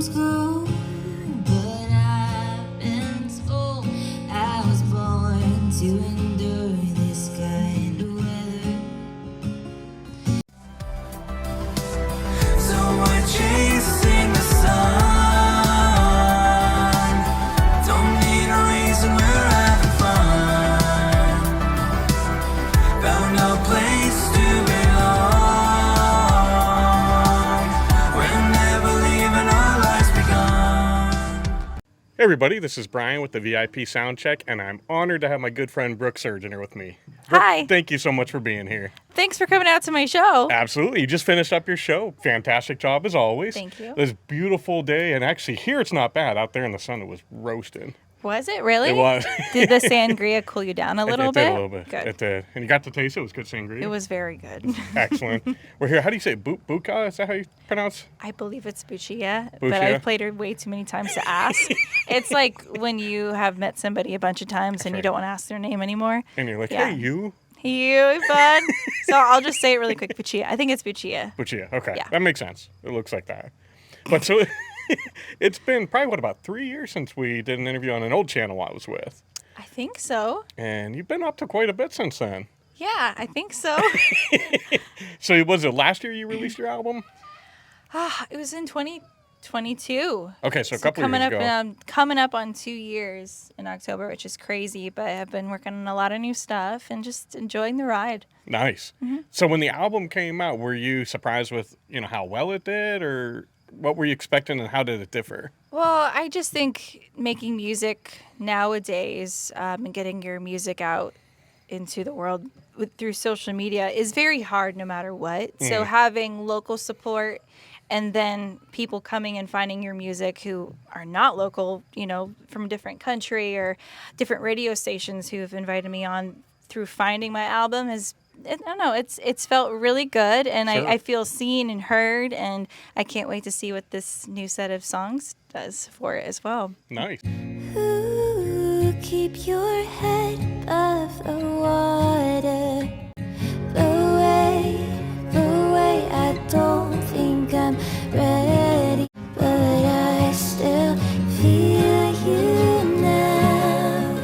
was cold, but I've been told I was born to endure this kind of weather. So we're chasing the sun. Don't need a reason, we're having fun. Found no place to belong. We're never leaving, our lives begun. Hey everybody, this is Brian with the VIP Soundcheck, and I'm honored to have my good friend Brooke Surgener with me. Brooke, Hi. thank you so much for being here. Thanks for coming out to my show. Absolutely. You just finished up your show. Fantastic job as always. Thank you. This beautiful day, and actually here it's not bad. Out there in the sun it was roasting. Was it really? It was. Did the sangria cool you down a little It bit? did a little bit. Good. It did. And you got to taste it. It was good sangria. It was very good. Excellent. We're here. How do you say it? Buka? Is that how you pronounce? I believe it's buchia, but Buchia? I've played her way too many times to ask. It's like when you have met somebody a bunch of times and you don't want to ask their name anymore. And you're like, Yeah. hey, you? You, bud. So I'll just say it really quick. Buchia. I think it's buchia. Buchia. Okay. Yeah. That makes sense. It looks like that. But so it's been probably, about 3 years since we did an interview on an old channel I was with. I think so. And you've been up to quite a bit since then. Yeah, I think so. So was it last year you released your album? It was in 2022. Okay, so a couple coming years up, ago. coming up on 2 years in October, which is crazy. But I've been working on a lot of new stuff and just enjoying the ride. Nice. Mm-hmm. So when the album came out, were you surprised with, how well it did, or what were you expecting and how did it differ? Well, I just think making music nowadays and getting your music out into the world through social media is very hard no matter what. So having local support and then people coming and finding your music who are not local, from a different country or different radio stations who have invited me on through finding my album I don't know, it's felt really good, and Sure. I feel seen and heard, and I can't wait to see what this new set of songs does for it as well. Nice. Ooh, keep your head above the water. Blow away, I don't think I'm ready, but I still feel you now.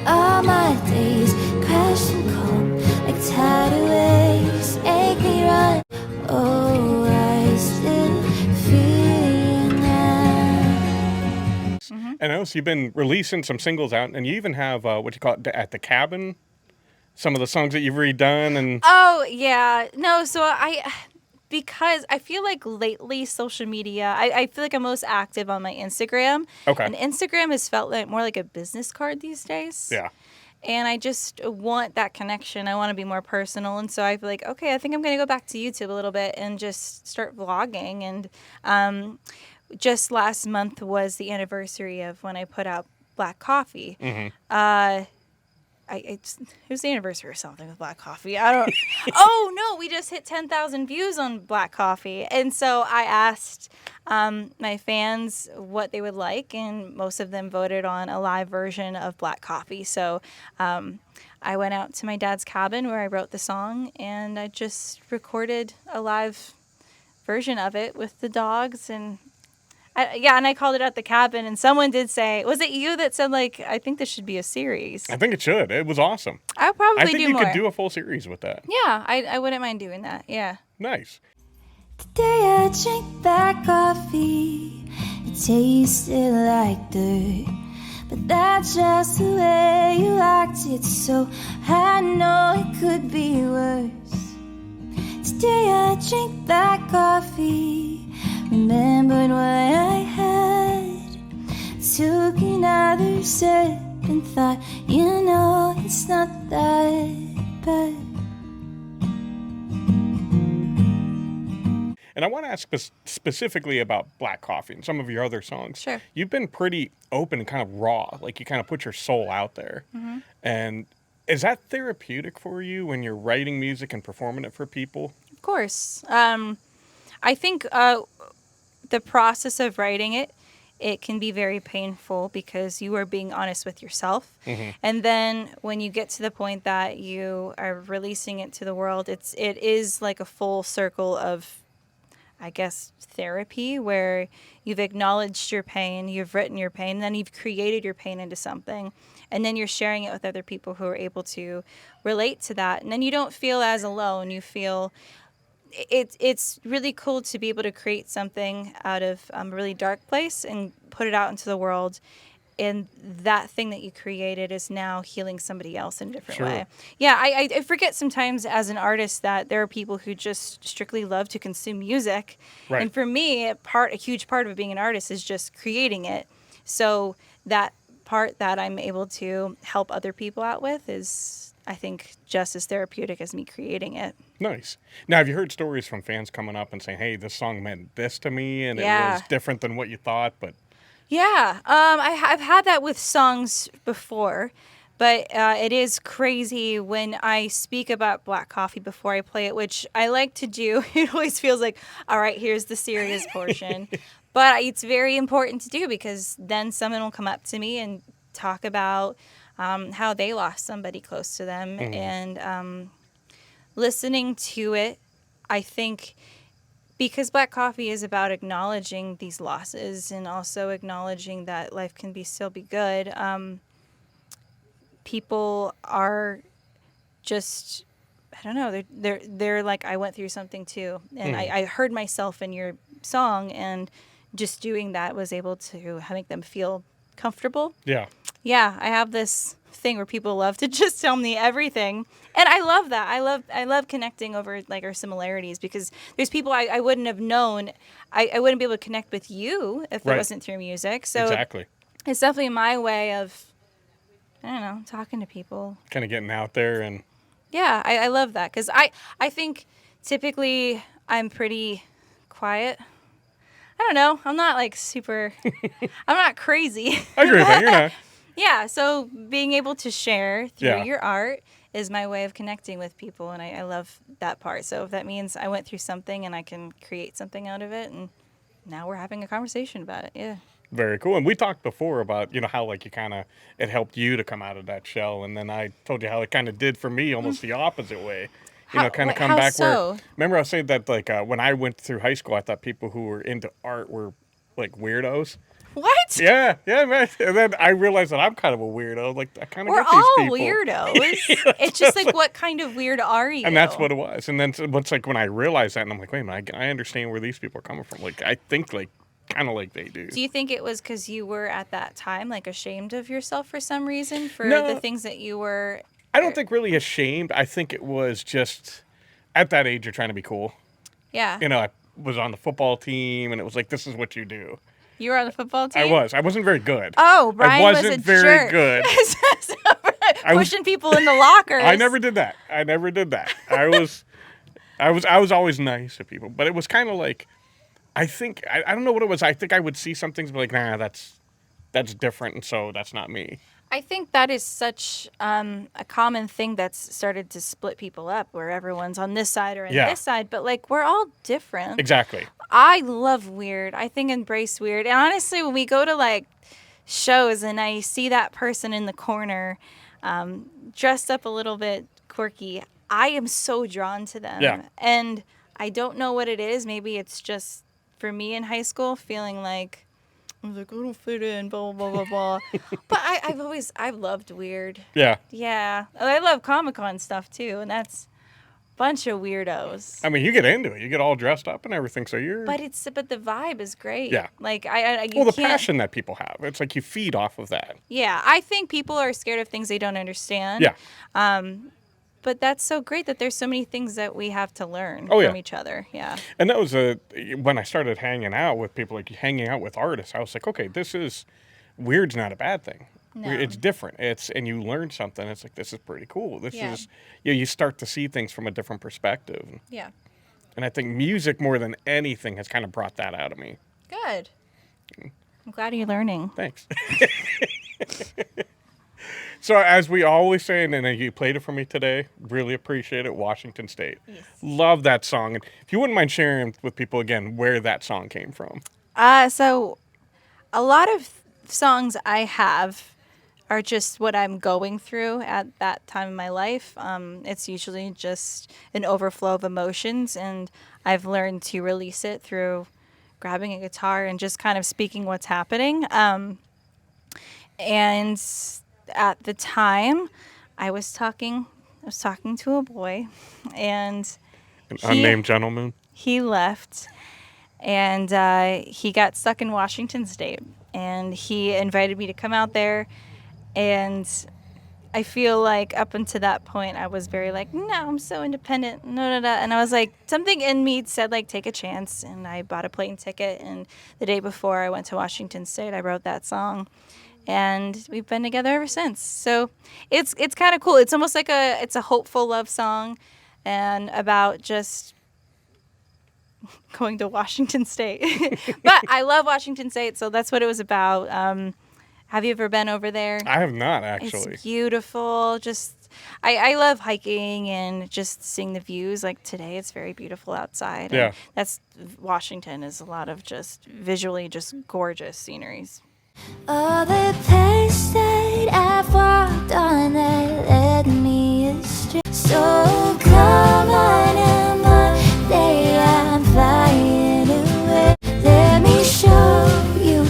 All my days crash and calm like tidal waves, make me run. Oh, I still feel you now. And I noticed you've been releasing some singles out, and you even have what you call it, At the Cabin, some of the songs that you've redone. And Oh, yeah. No, so because I feel like lately social media, I feel like I'm most active on my Instagram. Okay. And Instagram has felt like more like a business card these days. yeah. And I just want that connection. I want to be more personal. And so I feel like, okay, I think I'm going to go back to YouTube a little bit and just start vlogging. And just last month was the anniversary of when I put out Black Coffee. Mm-hmm. It was the anniversary or something with Black Coffee. I don't. Oh no, we just hit 10,000 views on Black Coffee, and so I asked my fans what they would like, and most of them voted on a live version of Black Coffee. So I went out to my dad's cabin where I wrote the song, and I just recorded a live version of it with the dogs and. And I called it At the Cabin, and someone did say, was it you that said, like, I think this should be a series? I think it should. It was awesome. I'll probably I think do you more. could do a full series with that. Yeah, I wouldn't mind doing that, yeah. Nice. Today I drink black coffee. It tasted like dirt, but that's just the way you liked it, so I know it could be worse. Today I drink black coffee. Remembered what I had, took another sip and thought, it's not that bad. And I want to ask specifically about Black Coffee and some of your other songs. Sure. You've been pretty open and kind of raw, like you kind of put your soul out there. Mm-hmm. And is that therapeutic for you when you're writing music and performing it for people? Of course. I think the process of writing it can be very painful because you are being honest with yourself. Mm-hmm. And then when you get to the point that you are releasing it to the world, it is like a full circle of I guess, therapy, where you've acknowledged your pain, you've written your pain, and then you've created your pain into something. And then you're sharing it with other people who are able to relate to that. And then you don't feel as alone. You feel it's really cool to be able to create something out of a really dark place and put it out into the world. And that thing that you created is now healing somebody else in a different Sure. way. Yeah, I forget sometimes as an artist that there are people who just strictly love to consume music. Right. And for me, a huge part of being an artist is just creating it. So that part that I'm able to help other people out with is, I think, just as therapeutic as me creating it. Nice. Now, have you heard stories from fans coming up and saying, hey, this song meant this to me, and it Yeah. was different than what you thought, but... Yeah, I've had that with songs before, but it is crazy when I speak about black coffee before I play it, which I like to do. It always feels like, all right, here's the serious portion. But it's very important to do because then someone will come up to me and talk about how they lost somebody close to them. And listening to it, I think... because black coffee is about acknowledging these losses and also acknowledging that life can still be good. People are just, I don't know, they're like, I went through something too, and I heard myself in your song, and just doing that was able to make them feel comfortable. Yeah. Yeah, I have this thing where people love to just tell me everything, and I love that. I love connecting over like our similarities, because there's people I wouldn't have known. I wouldn't be able to connect with you if Right. it wasn't through music. So Exactly. it's definitely my way of, I don't know, talking to people. Kind of getting out there and... Yeah, I love that, because I think typically I'm pretty quiet. I don't know. I'm not like super. I'm not crazy. I agree with that. You're not. Yeah, so being able to share through Yeah. your art is my way of connecting with people, and I love that part. So if that means I went through something and I can create something out of it, and now we're having a conversation about it. Yeah. Very cool. And we talked before about, how like it helped you to come out of that shell. And then I told you how it kind of did for me almost the opposite way. Kind of come how back so? where, remember I was saying that like when I went through high school, I thought people who were into art were like weirdos. What? Yeah, man. And then I realized that I'm kind of a weirdo. Like I kind of We're get these all people. weirdos. It's just like, what kind of weird are you? And that's what it was. And then it's like when I realized that, and I'm like, wait a minute, I understand where these people are coming from. Like I think like kind of like they do. Do you think it was because you were at that time like ashamed of yourself for some reason for No. the things that you were? I don't think really ashamed. I think it was just at that age you're trying to be cool. Yeah. I was on the football team, and it was like, this is what you do. You were on the football team? I was. I wasn't very good. Oh, Brian I wasn't was a very jerk. good. Pushing people in the lockers. I never did that. I was always nice to people, but it was kind of like, I think I don't know what it was. I think I would see some things, but like, nah, that's different, and so that's not me. I think that is such a common thing that's started to split people up, where everyone's on this side or on Yeah. this side, but like we're all different. Exactly. I love weird. I think embrace weird. And honestly, when we go to like shows and I see that person in the corner dressed up a little bit quirky, I am so drawn to them. Yeah. And I don't know what it is. Maybe it's just for me in high school feeling like, I was like, I don't fit in, blah, blah, blah, blah. But I've loved weird. Yeah. Yeah. I love Comic-Con stuff too. And that's a bunch of weirdos. I mean, you get into it. You get all dressed up and everything, so you're... But the vibe is great. Yeah. Like you well, the can't- passion that people have. It's like you feed off of that. Yeah, I think people are scared of things they don't understand. Yeah. But that's so great that there's so many things that we have to learn Oh, yeah. from each other. Yeah. And that was when I started hanging out with people, like hanging out with artists, I was like, okay, weird's not a bad thing. No. It's different. And you learn something. It's like, this is pretty cool. This Yeah. is, you start to see things from a different perspective. Yeah. And I think music more than anything has kind of brought that out of me. Good. I'm glad you're learning. Thanks. So as we always say, and then you played it for me today, really appreciate it, Washington State. Yes. Love that song. And if you wouldn't mind sharing with people again where that song came from. So a lot of songs I have are just what I'm going through at that time in my life. It's usually just an overflow of emotions, and I've learned to release it through grabbing a guitar and just kind of speaking what's happening. And at the time, I was talking to a boy, and An unnamed gentleman. he left, and he got stuck in Washington State, and he invited me to come out there, and I feel like up until that point, I was very like, no, I'm so independent, no, and I was like, something in me said like, take a chance, and I bought a plane ticket, and the day before I went to Washington State, I wrote that song, and we've been together ever since. So it's kind of cool. It's almost like it's a hopeful love song, and about just going to Washington State. But I love Washington State, so that's what it was about. Have you ever been over there? I have not, actually. It's beautiful. Just I love hiking and just seeing the views. Like today, it's very beautiful outside. Yeah. And that's Washington is a lot of just visually just gorgeous sceneries. All the paths that I've walked on that led me astray. So come on and Monday I'm flying away. Let me show you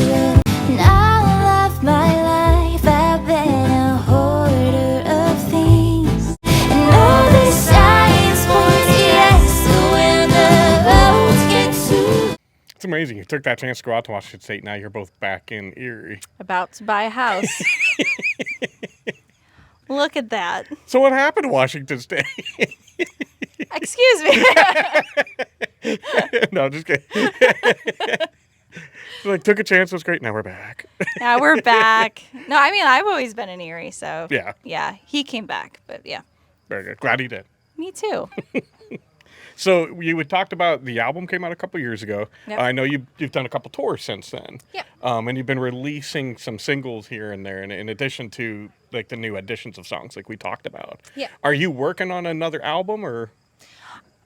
that. And all of my life I've been a hoarder of things. And all the signs point yes when the roads get too. It's amazing. You took that chance to go out to Washington State. Now you're both back in Erie. About to buy a house. Look at that. So what happened to Washington State? Excuse me. No, just kidding. Like, took a chance. It was great. Now we're back. Yeah, we're back. No, I mean, I've always been in Erie, so. Yeah. Yeah, he came back, but yeah. Very good. Glad he did. Me too. So you had talked about the album came out a couple years ago. Yep. I know you've done a couple tours since then. Yeah. And you've been releasing some singles here and there, in addition to like the new editions of songs like we talked about. Yeah. Are you working on another album or?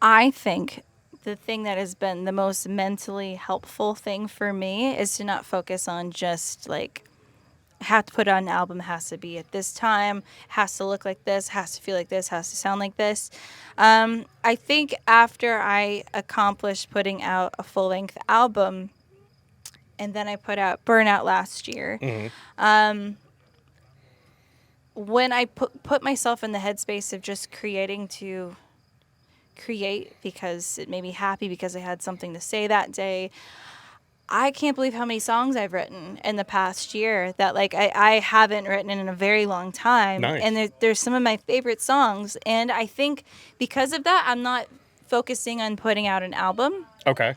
I think the thing that has been the most mentally helpful thing for me is to not focus on just like, have to put out an album, has to be at this time, has to look like this, has to feel like this, has to sound like this. I think after I accomplished putting out a full-length album, and then I put out Burnout last year, when I put myself in the headspace of just creating to create because it made me happy because I had something to say that day, I can't believe how many songs I've written in the past year that like I haven't written in a very long time. Nice. And there's some of my favorite songs. And I think because of that, I'm not focusing on putting out an album. Okay.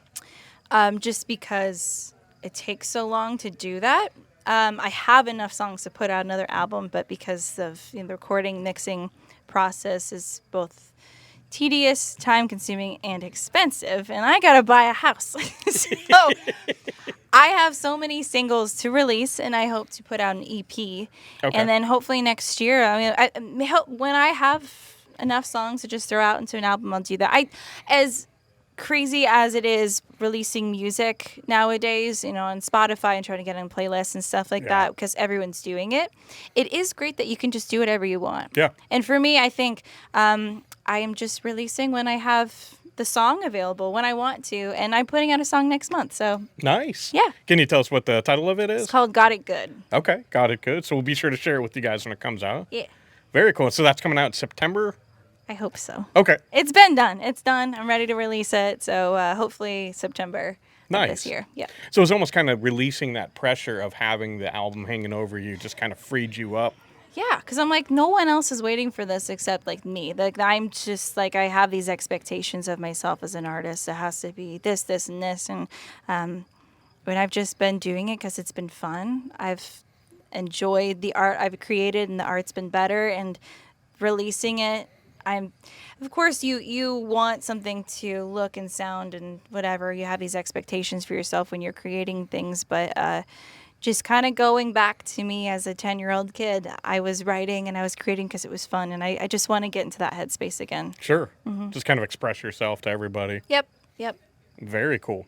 Just because it takes so long to do that. I have enough songs to put out another album, but because of the recording, mixing process is both tedious, time-consuming, and expensive, and I gotta buy a house. So I have so many singles to release, and I hope to put out an EP, and then hopefully next year. I mean, when I have enough songs to just throw out into an album, I'll do that. As crazy as it is releasing music nowadays, on Spotify and trying to get on playlists and stuff like that, because everyone's doing it. It is great that you can just do whatever you want. Yeah. And for me, I think I am just releasing when I have the song available, when I want to, and I'm putting out a song next month. So Nice. Yeah. Can you tell us what the title of it is? It's called Got It Good. Okay, got it. Good. So we'll be sure to share it with you guys when it comes out. Yeah. Very cool. So that's coming out in September. I hope so. Okay. It's been done. It's done. I'm ready to release it. So hopefully September of this year. Yeah. So it's almost kind of releasing that pressure of having the album hanging over you, just kind of freed you up. Yeah, because I'm like, no one else is waiting for this except like me. Like I'm just like, I have these expectations of myself as an artist. It has to be this, this, and this. And when I've just been doing it because it's been fun. I've enjoyed the art I've created, and the art's been better. And releasing it, of course, you want something to look and sound and whatever. You have these expectations for yourself when you're creating things, but just kind of going back to me as a 10-year-old kid, I was writing and I was creating because it was fun, and I just want to get into that headspace again. Sure. Just kind of express yourself to everybody. Yep. Very cool.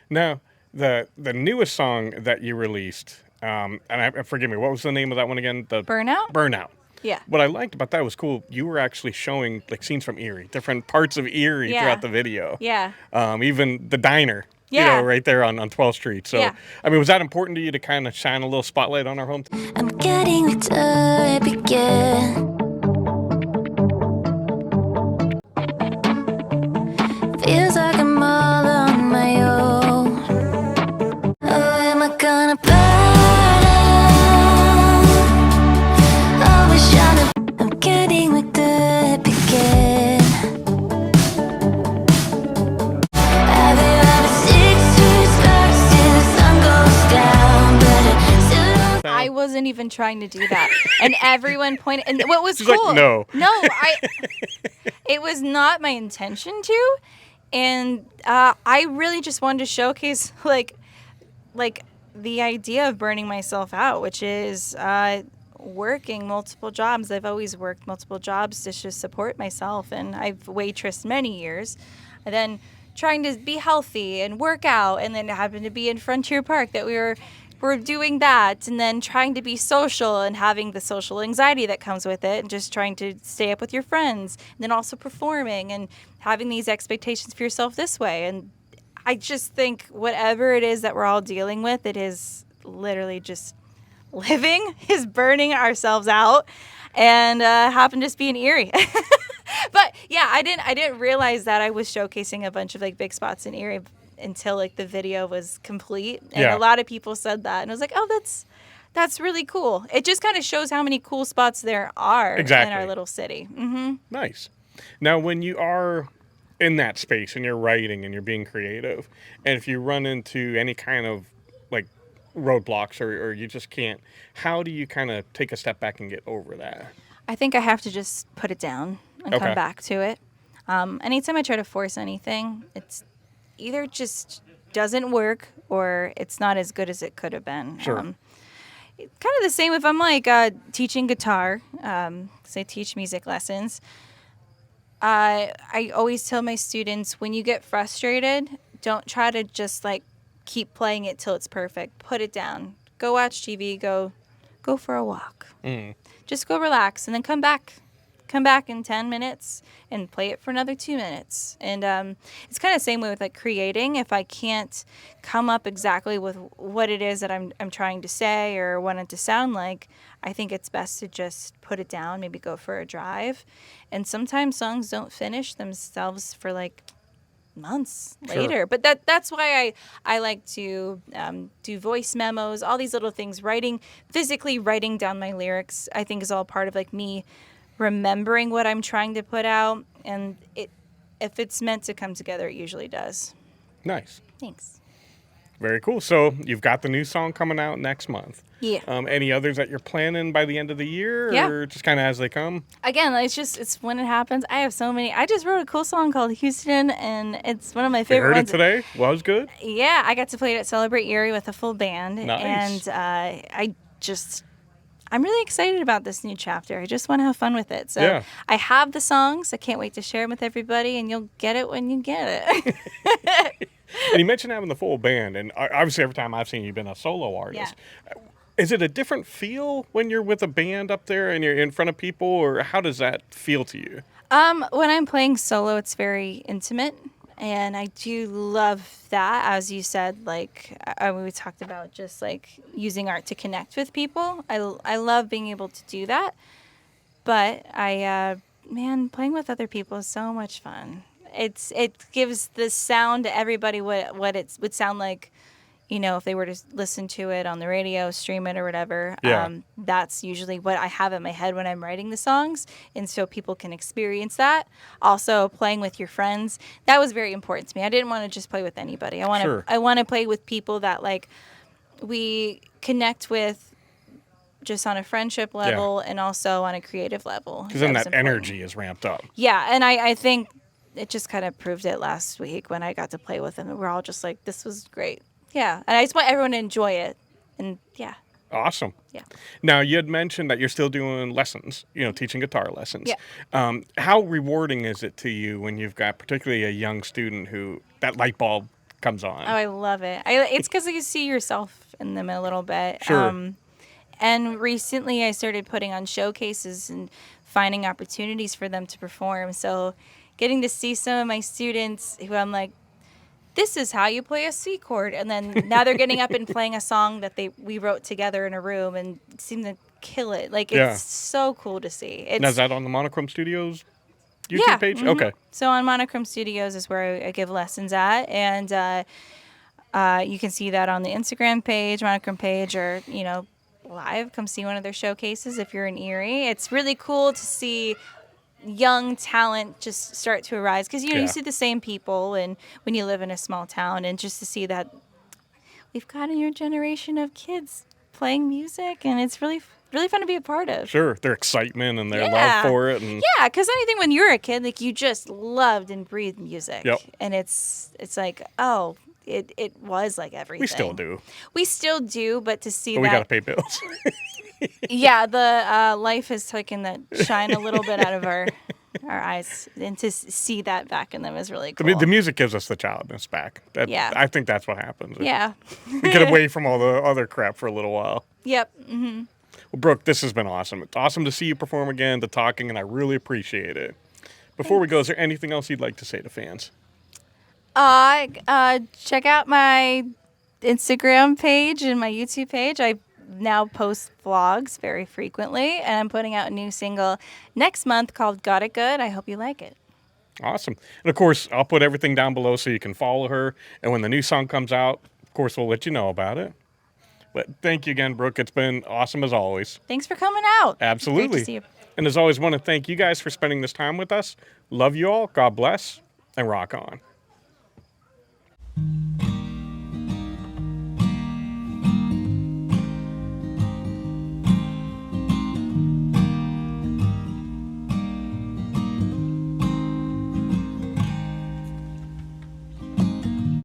Now, the newest song that you released, forgive me, what was the name of that one again? The Burnout? Burnout. Yeah. What I liked about that was cool. You were actually showing like scenes from Erie, different parts of Erie Yeah. throughout the video. Yeah. Even the diner. Yeah. Right there on 12th Street. So, Yeah. I mean, was that important to you to kind of shine a little spotlight on our home? I'm getting with again. Feels like I'm all on my own. Oh, am I gonna burn out? Always trying to. I'm getting with again. Have you ever 6 streets back till the sun goes down? But it still don't. I wasn't even trying to do that. And everyone pointed. And what was She's cool? like, no. It was not my intention to. And I really just wanted to showcase like the idea of burning myself out, which is working multiple jobs. I've always worked multiple jobs to just support myself, and I've waitressed many years. And then trying to be healthy and work out, and then happened to be in Frontier Park that we're doing that, and then trying to be social and having the social anxiety that comes with it, and just trying to stay up with your friends, and then also performing and having these expectations for yourself this way. And I just think whatever it is that we're all dealing with, it is literally just living, is burning ourselves out, and happened to just be in Erie. But yeah, I didn't realize that I was showcasing a bunch of like big spots in Erie until like the video was complete, and Yeah. a lot of people said that, and I was like, oh, that's really cool. It just kind of shows how many cool spots there are in Exactly. our little city. Mm-hmm. Nice. Now, when you are in that space and you're writing and you're being creative, and if you run into any kind of like roadblocks or you just can't, how do you kind of take a step back and get over that? I think I have to just put it down and Okay. come back to it. Anytime I try to force anything, it's either just doesn't work or it's not as good as it could have been. Sure. Kind of the same if I'm like teaching guitar, because I teach music lessons. I always tell my students, when you get frustrated, don't try to just like keep playing it till it's perfect. Put it down. Go watch TV. Go for a walk. Just go relax, and then come back. Come back in 10 minutes and play it for another 2 minutes. And it's kind of the same way with like creating. If I can't come up exactly with what it is that I'm trying to say or want it to sound like, I think it's best to just put it down, maybe go for a drive. And sometimes songs don't finish themselves for like months Sure. later. But that's why I like to do voice memos, all these little things. Physically writing down my lyrics, I think is all part of like me remembering what I'm trying to put out, and if it's meant to come together, it usually does. Nice. Thanks. Very cool. So you've got the new song coming out next month. Yeah. Any others that you're planning by the end of the year, Yeah. or just kind of as they come? Again, it's when it happens. I have so many. I just wrote a cool song called Houston, and it's one of my We favorite heard ones. it today. Was good. Yeah, I got to play it at Celebrate Erie with a full band. Nice. And I'm really excited about this new chapter. I just want to have fun with it. So Yeah. I have the songs. I can't wait to share them with everybody, and you'll get it when you get it. And you mentioned having the full band, and obviously every time I've seen you've been a solo artist. Is it a different feel when you're with a band up there and you're in front of people, or how does that feel to you? When I'm playing solo, it's very intimate, and I do love that. As you said, like we talked about, just like using art to connect with people. I love being able to do that, but playing with other people is so much fun. It gives the sound to everybody what it would sound like, if they were to listen to it on the radio, stream it or whatever. Yeah. That's usually what I have in my head when I'm writing the songs, and so people can experience that. Also, playing with your friends, that was very important to me. I didn't want to just play with anybody. I want to play with people that like we connect with, just on a friendship level and also on a creative level. Because then was that important. energy is ramped up. Yeah, and I think it just kind of proved it last week when I got to play with them. We're all just like, this was great. Yeah, and I just want everyone to enjoy it. And yeah. Awesome. Yeah. Now, you had mentioned that you're still doing lessons, teaching guitar lessons. Yeah. How rewarding is it to you when you've got particularly a young student who that light bulb comes on. Oh, I love it. It's because you see yourself in them a little bit. Sure. And recently I started putting on showcases and finding opportunities for them to perform. So getting to see some of my students who I'm like, this is how you play a C chord. And then now they're getting up and playing a song that we wrote together in a room and seem to kill it. Like, it's Yeah. so cool to see. Now, is that on the Monochrome Studios YouTube Yeah, page? mhm. Okay. So on Monochrome Studios is where I give lessons at. And you can see that on the Instagram page, Monochrome page, or, live. Come see one of their showcases if you're in Erie. It's really cool to see young talent just start to arise because you Yeah. see the same people and when you live in a small town, and just to see that we've got a new generation of kids playing music, and it's really fun to be a part of. Sure. Their excitement and their love Yeah. for it. And Yeah, because anything when you were a kid, like, you just loved and breathed music. Yep. And it's like, oh, it was like everything. we still do. We still do, but to see But we got to that, pay bills. yeah, the life has taken that shine a little bit out of our eyes, and to see that back in them is really cool. The music gives us the childness back. Yeah. I think that's what happens. Yeah. We get away from all the other crap for a little while. Yep. Mm-hmm. Well, Brooke, this has been awesome. It's awesome to see you perform again, the talking, and I really appreciate it. Before we go, is there anything else you'd like to say to fans? Check out my Instagram page and my YouTube page. I now post vlogs very frequently, and I'm putting out a new single next month called Got It Good. I hope you like it. Awesome. And of course, I'll put everything down below so you can follow her. And when the new song comes out, of course, we'll let you know about it. But thank you again, Brooke. It's been awesome as always. Thanks for coming out. Absolutely. Great to see you. And as always, want to thank you guys for spending this time with us. Love you all. God bless. And rock on.